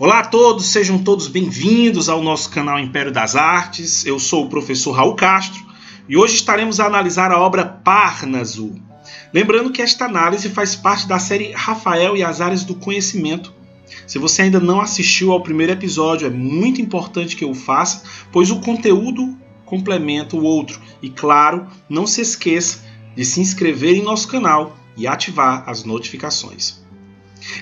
Olá a todos, sejam todos bem-vindos ao nosso canal Império das Artes. Eu sou o professor Raul Castro e hoje estaremos a analisar a obra Parnaso. Lembrando que esta análise faz parte da série Rafael e as Áreas do Conhecimento. Se você ainda não assistiu ao primeiro episódio, é muito importante que o faça, pois o conteúdo complementa o outro. E claro, não se esqueça de se inscrever em nosso canal e ativar as notificações.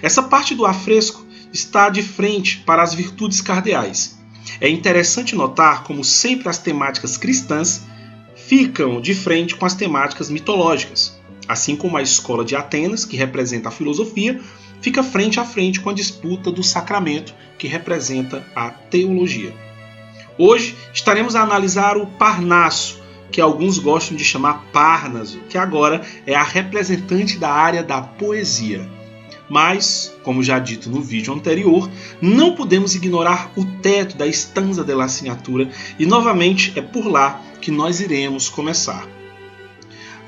Essa parte do afresco está de frente para as virtudes cardeais. É interessante notar como sempre as temáticas cristãs ficam de frente com as temáticas mitológicas, assim como a escola de Atenas, que representa a filosofia, fica frente a frente com a disputa do sacramento, que representa a teologia. Hoje estaremos a analisar o Parnaso, que alguns gostam de chamar Parnaso, que agora é a representante da área da poesia. Mas, como já dito no vídeo anterior, não podemos ignorar o teto da stanza della assinatura e novamente é por lá que nós iremos começar.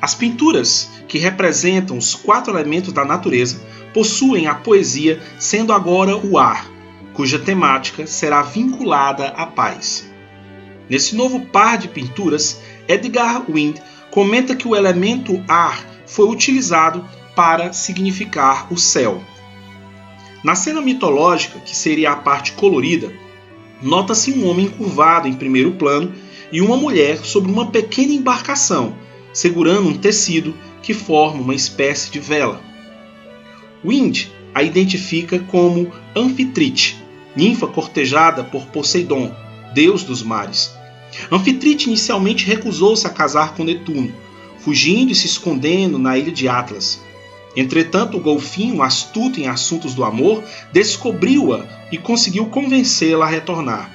As pinturas, que representam os 4 elementos da natureza, possuem a poesia sendo agora o ar, cuja temática será vinculada à paz. Nesse novo par de pinturas, Edgar Wind comenta que o elemento ar foi utilizado para significar o céu. Na cena mitológica, que seria a parte colorida, nota-se um homem curvado em primeiro plano e uma mulher sobre uma pequena embarcação, segurando um tecido que forma uma espécie de vela. Wind a identifica como Anfitrite, ninfa cortejada por Poseidon, deus dos mares. Anfitrite inicialmente recusou-se a casar com Netuno, fugindo e se escondendo na ilha de Atlas. Entretanto, o golfinho, astuto em assuntos do amor, descobriu-a e conseguiu convencê-la a retornar.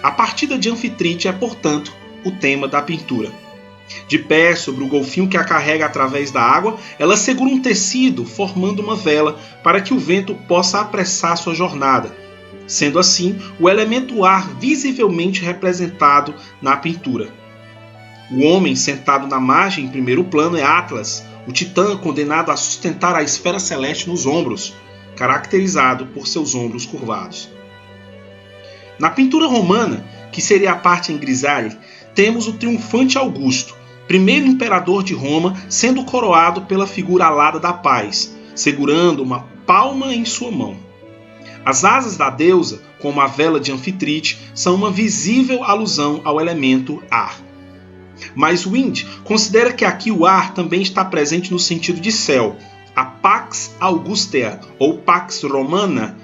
A partida de Anfitrite é, portanto, o tema da pintura. De pé sobre o golfinho que a carrega através da água, ela segura um tecido formando uma vela para que o vento possa apressar sua jornada, sendo assim o elemento ar visivelmente representado na pintura. O homem sentado na margem em primeiro plano é Atlas, o titã condenado a sustentar a esfera celeste nos ombros, caracterizado por seus ombros curvados. Na pintura romana, que seria a parte em grisalho, temos o triunfante Augusto, primeiro imperador de Roma, sendo coroado pela figura alada da paz, segurando uma palma em sua mão. As asas da deusa, como a vela de Anfitrite, são uma visível alusão ao elemento ar. Mas Wind considera que aqui o ar também está presente no sentido de céu. A Pax Augustea, ou Pax Romana,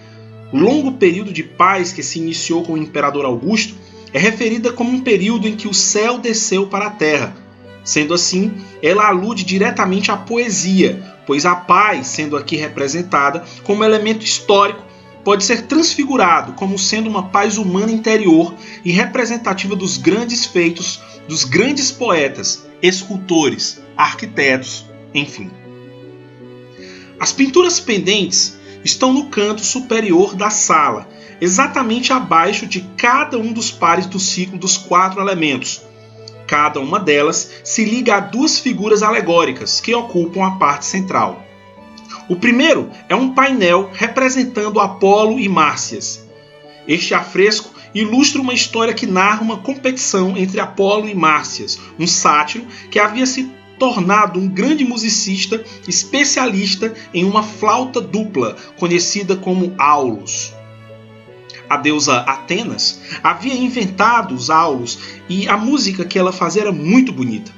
o longo período de paz que se iniciou com o imperador Augusto, é referida como um período em que o céu desceu para a terra. Sendo assim, ela alude diretamente à poesia, pois a paz, sendo aqui representada como elemento histórico, pode ser transfigurado como sendo uma paz humana interior e representativa dos grandes feitos dos grandes poetas, escultores, arquitetos, enfim. As pinturas pendentes estão no canto superior da sala, exatamente abaixo de cada um dos pares do ciclo dos 4 elementos. Cada uma delas se liga a 2 figuras alegóricas que ocupam a parte central. O primeiro é um painel representando Apolo e Márcias. Este afresco ilustra uma história que narra uma competição entre Apolo e Márcias, um sátiro que havia se tornado um grande musicista especialista em uma flauta dupla, conhecida como aulos. A deusa Atenas havia inventado os aulos e a música que ela fazia era muito bonita.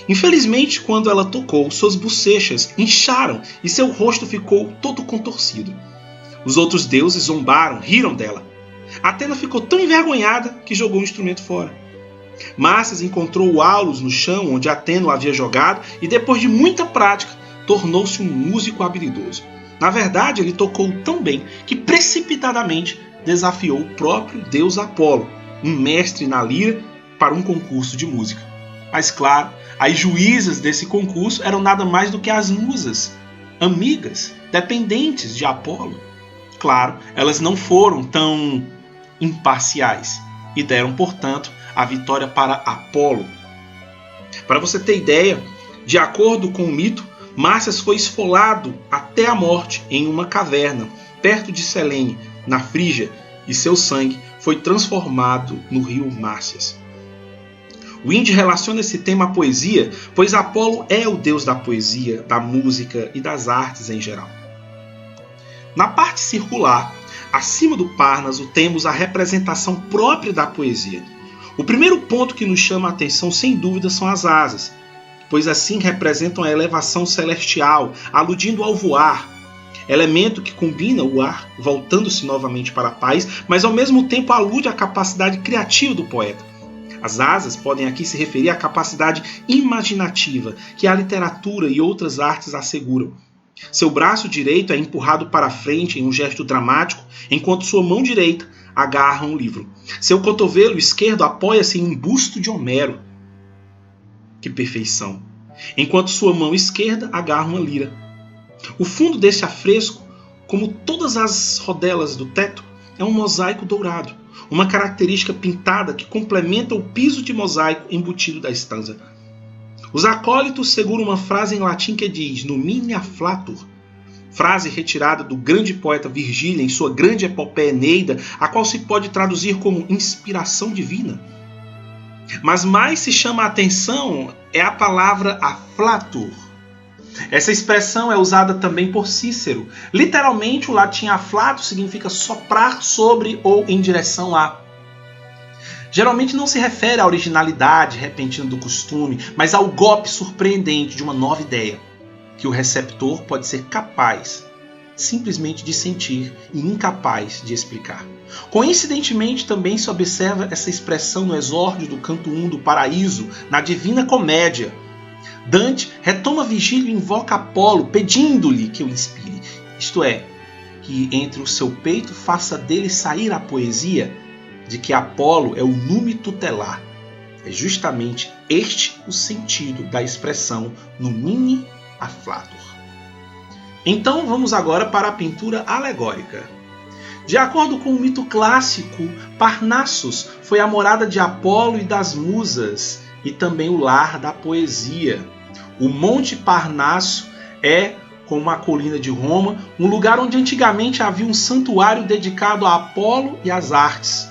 Infelizmente, quando ela tocou, suas bochechas incharam e seu rosto ficou todo contorcido. Os outros deuses zombaram, riram dela. Atena ficou tão envergonhada que jogou o instrumento fora. Márcias encontrou o aulos no chão onde Atena o havia jogado e depois de muita prática tornou-se um músico habilidoso. Na verdade, ele tocou tão bem que precipitadamente desafiou o próprio deus Apolo, um mestre na lira, para um concurso de música. Mas claro, as juízas desse concurso eram nada mais do que as musas, amigas, dependentes de Apolo. Claro, elas não foram tão imparciais e deram, portanto, a vitória para Apolo. Para você ter ideia, de acordo com o mito, Márcias foi esfolado até a morte em uma caverna, perto de Selene, na Frígia, e seu sangue foi transformado no rio Márcias. O Indy relaciona esse tema à poesia, pois Apolo é o deus da poesia, da música e das artes em geral. Na parte circular, acima do Parnaso, temos a representação própria da poesia. O primeiro ponto que nos chama a atenção, sem dúvida, são as asas, pois assim representam a elevação celestial, aludindo ao voar, elemento que combina o ar, voltando-se novamente para a paz, mas ao mesmo tempo alude à capacidade criativa do poeta. As asas podem aqui se referir à capacidade imaginativa que a literatura e outras artes asseguram. Seu braço direito é empurrado para frente em um gesto dramático, enquanto sua mão direita agarra um livro. Seu cotovelo esquerdo apoia-se em um busto de Homero. Que perfeição! Enquanto sua mão esquerda agarra uma lira. O fundo desse afresco, como todas as rodelas do teto, é um mosaico dourado, uma característica pintada que complementa o piso de mosaico embutido da estanza. Os acólitos seguram uma frase em latim que diz "Numine afflatur", frase retirada do grande poeta Virgílio em sua grande epopeia Eneida, a qual se pode traduzir como inspiração divina. Mas mais se chama a atenção é a palavra afflatur. Essa expressão é usada também por Cícero. Literalmente, o latim afflatus significa soprar sobre ou em direção a. Geralmente não se refere à originalidade repentina do costume, mas ao golpe surpreendente de uma nova ideia, que o receptor pode ser capaz simplesmente de sentir e incapaz de explicar. Coincidentemente, também se observa essa expressão no exórdio do canto 1 do Paraíso, na Divina Comédia. Dante retoma Virgílio e invoca Apolo, pedindo-lhe que o inspire, isto é, que entre o seu peito faça dele sair a poesia, de que Apolo é o nume tutelar. É justamente este o sentido da expressão numine afflatur. Então vamos agora para a pintura alegórica. De acordo com o mito clássico, Parnassos foi a morada de Apolo e das musas, e também o lar da poesia. O Monte Parnasso é, como a colina de Roma, um lugar onde antigamente havia um santuário dedicado a Apolo e às artes.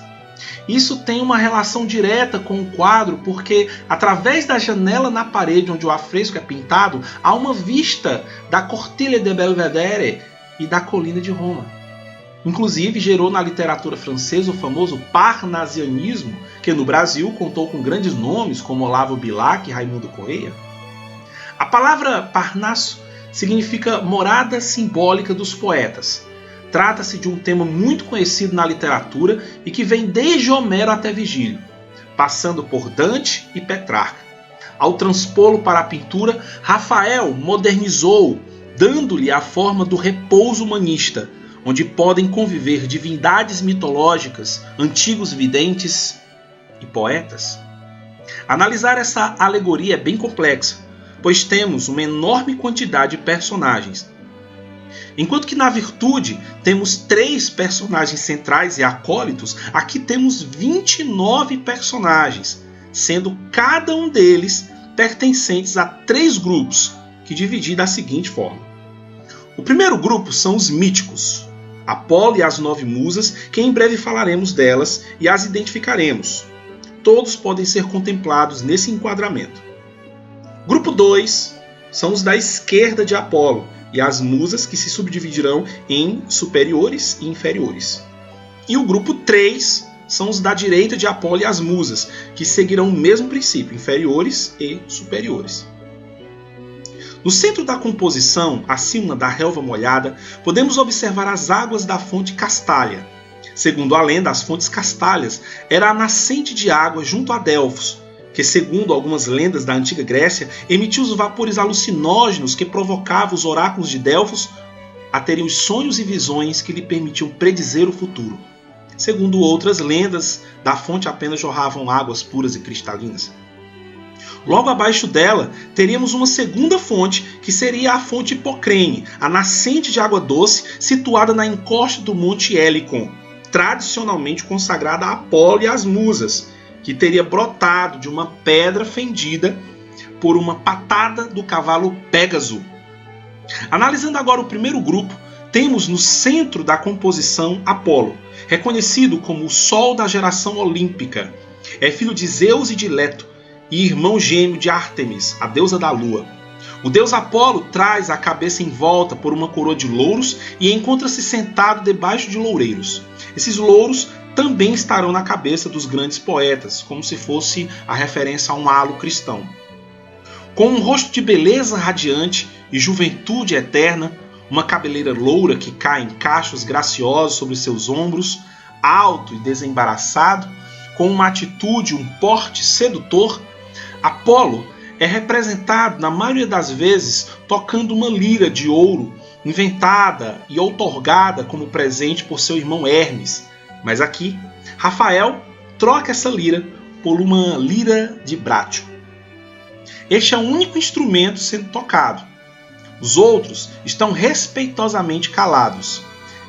Isso tem uma relação direta com o quadro, porque através da janela na parede onde o afresco é pintado, há uma vista da Cortiglia de Belvedere e da colina de Roma. Inclusive gerou na literatura francesa o famoso parnasianismo, que no Brasil contou com grandes nomes como Olavo Bilac e Raimundo Correia. A palavra Parnasso significa morada simbólica dos poetas. Trata-se de um tema muito conhecido na literatura e que vem desde Homero até Virgílio, passando por Dante e Petrarca. Ao transpô-lo para a pintura, Rafael modernizou, dando-lhe a forma do repouso humanista, onde podem conviver divindades mitológicas, antigos videntes e poetas. Analisar essa alegoria é bem complexa, pois temos uma enorme quantidade de personagens. Enquanto que na virtude temos 3 personagens centrais e acólitos, aqui temos 29 personagens, sendo cada um deles pertencentes a 3 grupos, que dividi da seguinte forma. O primeiro grupo são os míticos, Apolo e as 9 musas, que em breve falaremos delas e as identificaremos. Todos podem ser contemplados nesse enquadramento. Grupo 2 são os da esquerda de Apolo e as musas, que se subdividirão em superiores e inferiores. E o grupo 3 são os da direita de Apolo e as musas, que seguirão o mesmo princípio, inferiores e superiores. No centro da composição, acima da relva molhada, podemos observar as águas da fonte Castália. Segundo a lenda, as fontes Castálias era a nascente de água junto a Delfos, que, segundo algumas lendas da antiga Grécia, emitia os vapores alucinógenos que provocavam os oráculos de Delfos a terem os sonhos e visões que lhe permitiam predizer o futuro. Segundo outras lendas, da fonte apenas jorravam águas puras e cristalinas. Logo abaixo dela, teríamos uma segunda fonte, que seria a fonte Hipocrene, a nascente de água doce situada na encosta do Monte Helicon, tradicionalmente consagrada a Apolo e às musas, que teria brotado de uma pedra fendida por uma patada do cavalo Pégaso. Analisando agora o primeiro grupo, temos no centro da composição Apolo, reconhecido como o sol da geração olímpica. É filho de Zeus e de Leto, e irmão gêmeo de Ártemis, a deusa da lua. O deus Apolo traz a cabeça envolta por uma coroa de louros e encontra-se sentado debaixo de loureiros. Esses louros também estarão na cabeça dos grandes poetas, como se fosse a referência a um halo cristão. Com um rosto de beleza radiante e juventude eterna, uma cabeleira loura que cai em cachos graciosos sobre seus ombros, alto e desembaraçado, com uma atitude, um porte sedutor, Apolo é representado, na maioria das vezes, tocando uma lira de ouro, inventada e outorgada como presente por seu irmão Hermes. Mas aqui, Rafael troca essa lira por uma lira de brátil. Este é o único instrumento sendo tocado. Os outros estão respeitosamente calados,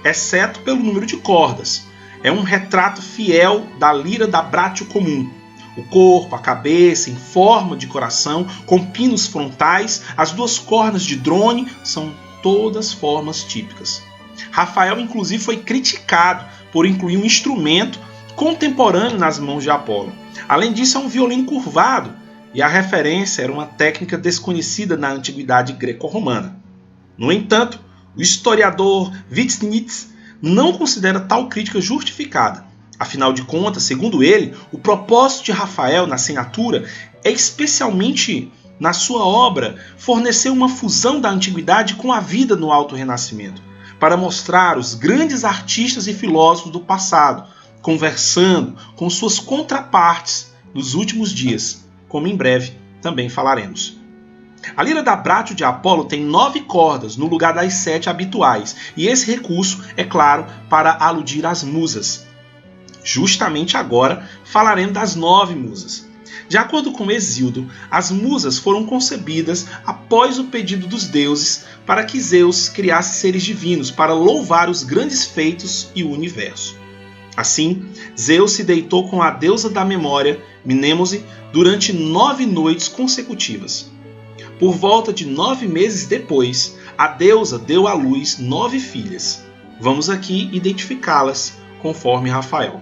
exceto pelo número de cordas. É um retrato fiel da lira da brátil comum. O corpo, a cabeça, em forma de coração, com pinos frontais, as duas cornas de drone são todas formas típicas. Rafael, inclusive, foi criticado por incluir um instrumento contemporâneo nas mãos de Apolo. Além disso, é um violino curvado, e a referência era uma técnica desconhecida na antiguidade greco-romana. No entanto, o historiador Witschnitz não considera tal crítica justificada. Afinal de contas, segundo ele, o propósito de Rafael na assinatura é, especialmente na sua obra, fornecer uma fusão da antiguidade com a vida no Alto Renascimento, para mostrar os grandes artistas e filósofos do passado, conversando com suas contrapartes nos últimos dias, como em breve também falaremos. A lira da brátil de Apolo tem 9 cordas no lugar das 7 habituais, e esse recurso, é claro, para aludir às musas. Justamente agora falaremos das 9 musas. De acordo com Hesíodo, as musas foram concebidas após o pedido dos deuses para que Zeus criasse seres divinos para louvar os grandes feitos e o universo. Assim, Zeus se deitou com a deusa da memória, Mnêmose, durante 9 noites consecutivas. Por volta de 9 meses depois, a deusa deu à luz 9 filhas. Vamos aqui identificá-las conforme Rafael.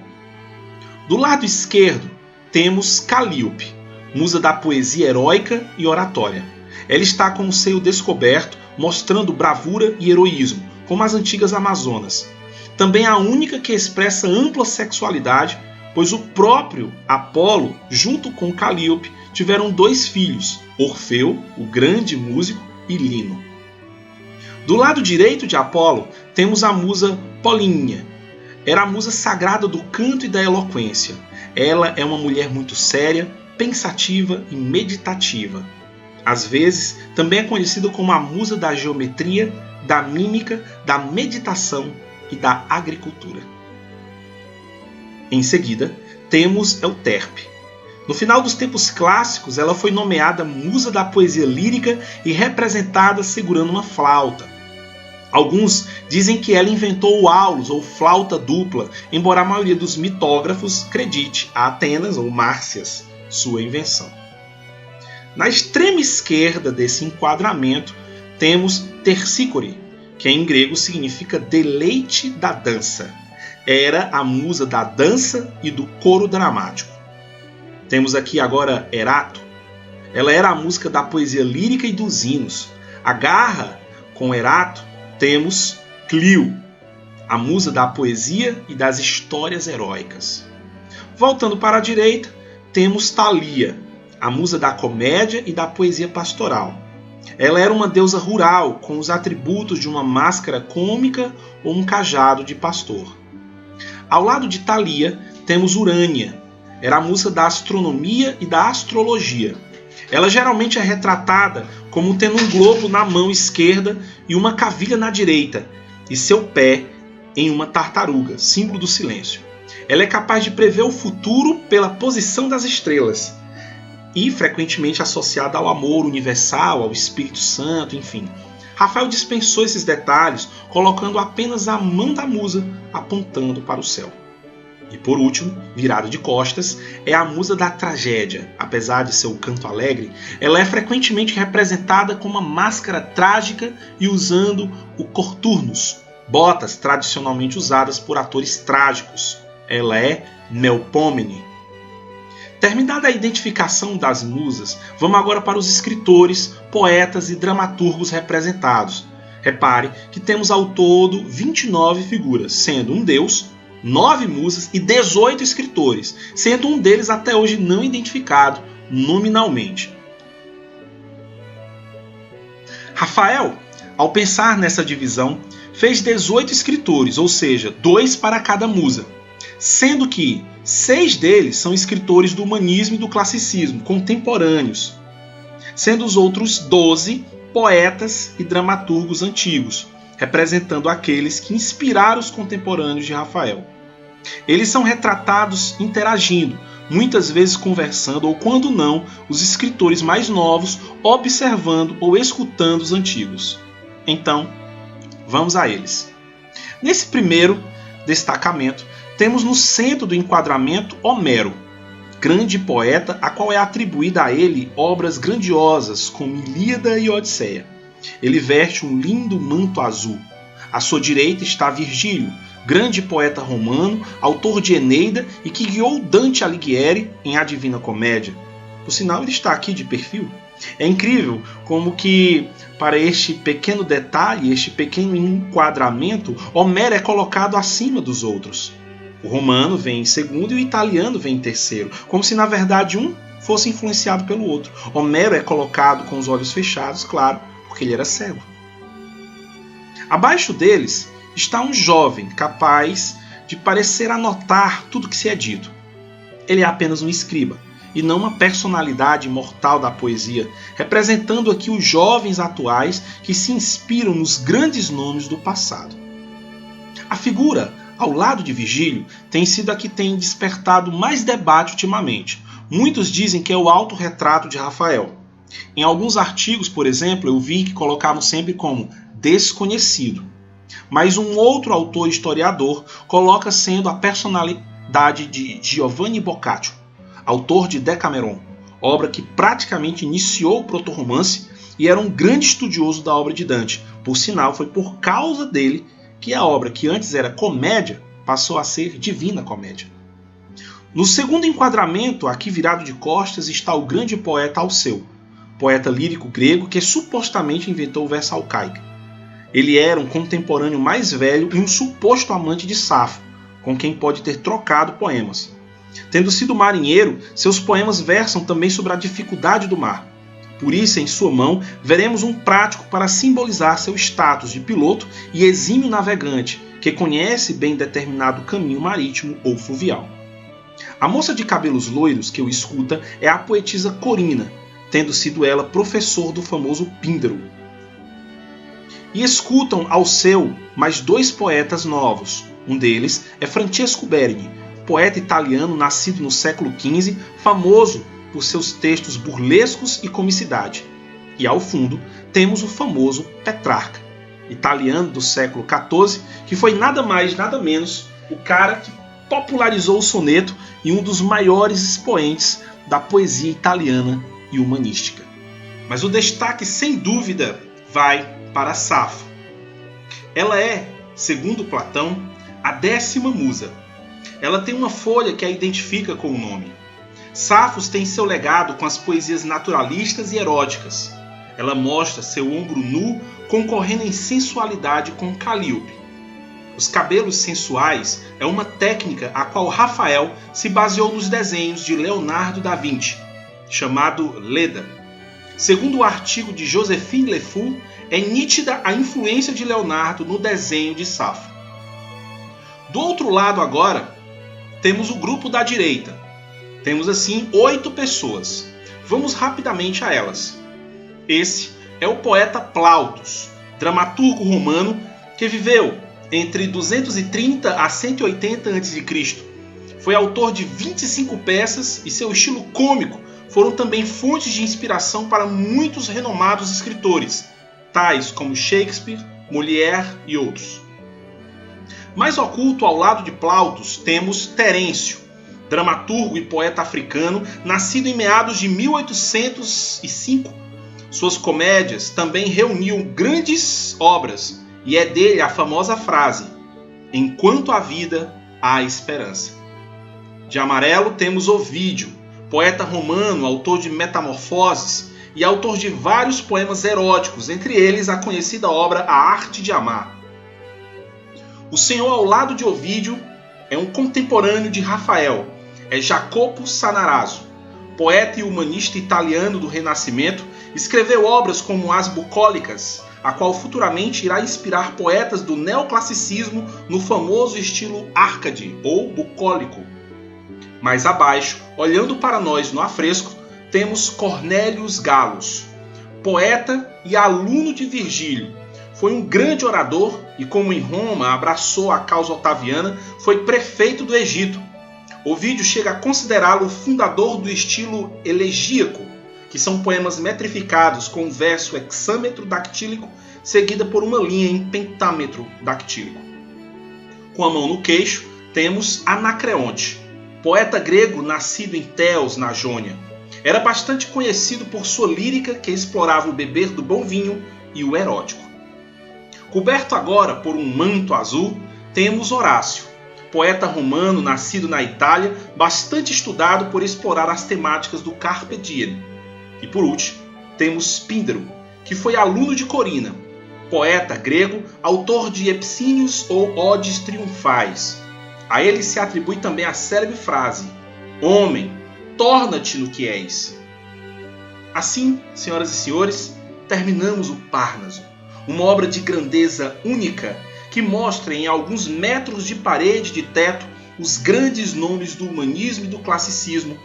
Do lado esquerdo, temos Calíope, musa da poesia heróica e oratória. Ela está com o seio descoberto, mostrando bravura e heroísmo, como as antigas Amazonas. Também a única que expressa ampla sexualidade, pois o próprio Apolo, junto com Calíope, tiveram 2 filhos, Orfeu, o grande músico, e Lino. Do lado direito de Apolo, temos a musa Polínia. Era a musa sagrada do canto e da eloquência. Ela é uma mulher muito séria, pensativa e meditativa. Às vezes, também é conhecida como a musa da geometria, da mímica, da meditação e da agricultura. Em seguida, temos Euterpe. No final dos tempos clássicos, ela foi nomeada musa da poesia lírica e representada segurando uma flauta. Alguns dizem que ela inventou o aulos ou flauta dupla, embora a maioria dos mitógrafos acredite a Atenas ou Márcias sua invenção. Na extrema esquerda desse enquadramento temos Terpsícore, que em grego significa deleite da dança. Era a musa da dança e do coro dramático. Temos aqui agora Erato. Ela era a música da poesia lírica e dos hinos. Agarra com Erato temos Clio, a musa da poesia e das histórias heróicas. Voltando para a direita, temos Thalia, a musa da comédia e da poesia pastoral. Ela era uma deusa rural, com os atributos de uma máscara cômica ou um cajado de pastor. Ao lado de Thalia, temos Urânia. Era a musa da astronomia e da astrologia. Ela geralmente é retratada como tendo um globo na mão esquerda e uma cavilha na direita, e seu pé em uma tartaruga, símbolo do silêncio. Ela é capaz de prever o futuro pela posição das estrelas, e frequentemente associada ao amor universal, ao Espírito Santo, enfim. Rafael dispensou esses detalhes, colocando apenas a mão da musa apontando para o céu. E por último, virada de costas, é a musa da tragédia. Apesar de seu canto alegre, ela é frequentemente representada com uma máscara trágica e usando o corturnus, botas tradicionalmente usadas por atores trágicos. Ela é Melpomene. Terminada a identificação das musas, vamos agora para os escritores, poetas e dramaturgos representados. Repare que temos ao todo 29 figuras, sendo um deus, 9 musas e 18 escritores, sendo um deles até hoje não identificado nominalmente. Rafael, ao pensar nessa divisão, fez 18 escritores, ou seja, 2 para cada musa, sendo que 6 deles são escritores do humanismo e do classicismo, contemporâneos, sendo os outros 12 poetas e dramaturgos antigos, representando aqueles que inspiraram os contemporâneos de Rafael. Eles são retratados interagindo, muitas vezes conversando ou, quando não, os escritores mais novos observando ou escutando os antigos. Então, vamos a eles. Nesse primeiro destacamento, temos no centro do enquadramento Homero, grande poeta a qual é atribuída a ele obras grandiosas como Ilíada e Odisseia. Ele veste um lindo manto azul. À sua direita está Virgílio, grande poeta romano, autor de Eneida e que guiou Dante Alighieri em A Divina Comédia. Por sinal, ele está aqui de perfil. É incrível como que, para este pequeno detalhe, este pequeno enquadramento, Homero é colocado acima dos outros. O romano vem em segundo e o italiano vem em terceiro, como se na verdade um fosse influenciado pelo outro. Homero é colocado com os olhos fechados, claro, porque ele era cego. Abaixo deles está um jovem capaz de parecer anotar tudo que se é dito. Ele é apenas um escriba e não uma personalidade imortal da poesia, representando aqui os jovens atuais que se inspiram nos grandes nomes do passado. A figura ao lado de Virgílio tem sido a que tem despertado mais debate ultimamente. Muitos dizem que é o autorretrato de Rafael. Em alguns artigos, por exemplo, eu vi que colocavam sempre como desconhecido. Mas um outro autor historiador coloca sendo a personalidade de Giovanni Boccaccio, autor de Decameron, obra que praticamente iniciou o proto-romance e era um grande estudioso da obra de Dante. Por sinal, foi por causa dele que a obra, que antes era comédia, passou a ser Divina Comédia. No segundo enquadramento, aqui virado de costas, está o grande poeta Alceu, poeta lírico grego que supostamente inventou o verso alcaico. Ele era um contemporâneo mais velho e um suposto amante de Safo, com quem pode ter trocado poemas. Tendo sido marinheiro, seus poemas versam também sobre a dificuldade do mar. Por isso, em sua mão, veremos um prático para simbolizar seu status de piloto e exímio navegante, que conhece bem determinado caminho marítimo ou fluvial. A moça de cabelos loiros que o escuta é a poetisa Corina, tendo sido ela professor do famoso Píndaro. E escutam Alceu mais 2 poetas novos. Um deles é Francesco Berini, poeta italiano nascido no século XV, famoso por seus textos burlescos e comicidade. E ao fundo temos o famoso Petrarca, italiano do século XIV, que foi nada mais nada menos o cara que popularizou o soneto e um dos maiores expoentes da poesia italiana e humanística. Mas o destaque, sem dúvida, vai para Safo. Ela é, segundo Platão, a 10ª musa. Ela tem uma folha que a identifica com o nome. Safo tem seu legado com as poesias naturalistas e eróticas. Ela mostra seu ombro nu concorrendo em sensualidade com Calíope. Os cabelos sensuais é uma técnica a qual Rafael se baseou nos desenhos de Leonardo da Vinci, chamado Leda. Segundo o artigo de Joséphine Le Fou, é nítida a influência de Leonardo no desenho de Safo. Do outro lado agora, temos o grupo da direita. Temos assim 8 pessoas. Vamos rapidamente a elas. Esse é o poeta Plautus, dramaturgo romano que viveu entre 230 a 180 a.C. Foi autor de 25 peças e seu estilo cômico foram também fontes de inspiração para muitos renomados escritores, tais como Shakespeare, Molière e outros. Mais oculto ao lado de Plautus temos Terêncio, dramaturgo e poeta africano, nascido em meados de 1805. Suas comédias também reuniam grandes obras e é dele a famosa frase: enquanto há vida, há esperança. De amarelo temos Ovídio, poeta romano, autor de Metamorfoses e autor de vários poemas eróticos, entre eles a conhecida obra A Arte de Amar. O senhor ao lado de Ovídio é um contemporâneo de Rafael, é Jacopo Sannazaro, poeta e humanista italiano do Renascimento, escreveu obras como As Bucólicas, a qual futuramente irá inspirar poetas do neoclassicismo no famoso estilo Arcade ou bucólico. Mais abaixo, olhando para nós no afresco, temos Cornélius Galos, poeta e aluno de Virgílio. Foi um grande orador e, como em Roma abraçou a causa otaviana, foi prefeito do Egito. Ovídio chega a considerá-lo o fundador do estilo elegíaco, que são poemas metrificados com um verso hexâmetro dactílico seguida por uma linha em pentámetro dactílico. Com a mão no queixo, temos Anacreonte, poeta grego nascido em Teos, na Jônia. Era bastante conhecido por sua lírica que explorava o beber do bom vinho e o erótico. Coberto agora por um manto azul, temos Horácio, poeta romano nascido na Itália, bastante estudado por explorar as temáticas do Carpe Diem. E por último, temos Píndaro, que foi aluno de Corina, poeta grego, autor de Epsínios ou Odes Triunfais. A ele se atribui também a célebre frase: homem, torna-te no que és. Assim, senhoras e senhores, terminamos o Parnaso, uma obra de grandeza única que mostra em alguns metros de parede de teto os grandes nomes do humanismo e do classicismo,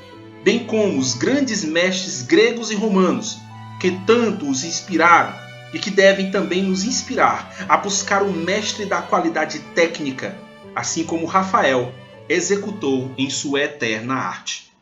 bem como os grandes mestres gregos e romanos que tanto os inspiraram e que devem também nos inspirar a buscar o mestre da qualidade técnica, assim como Rafael executou em sua eterna arte.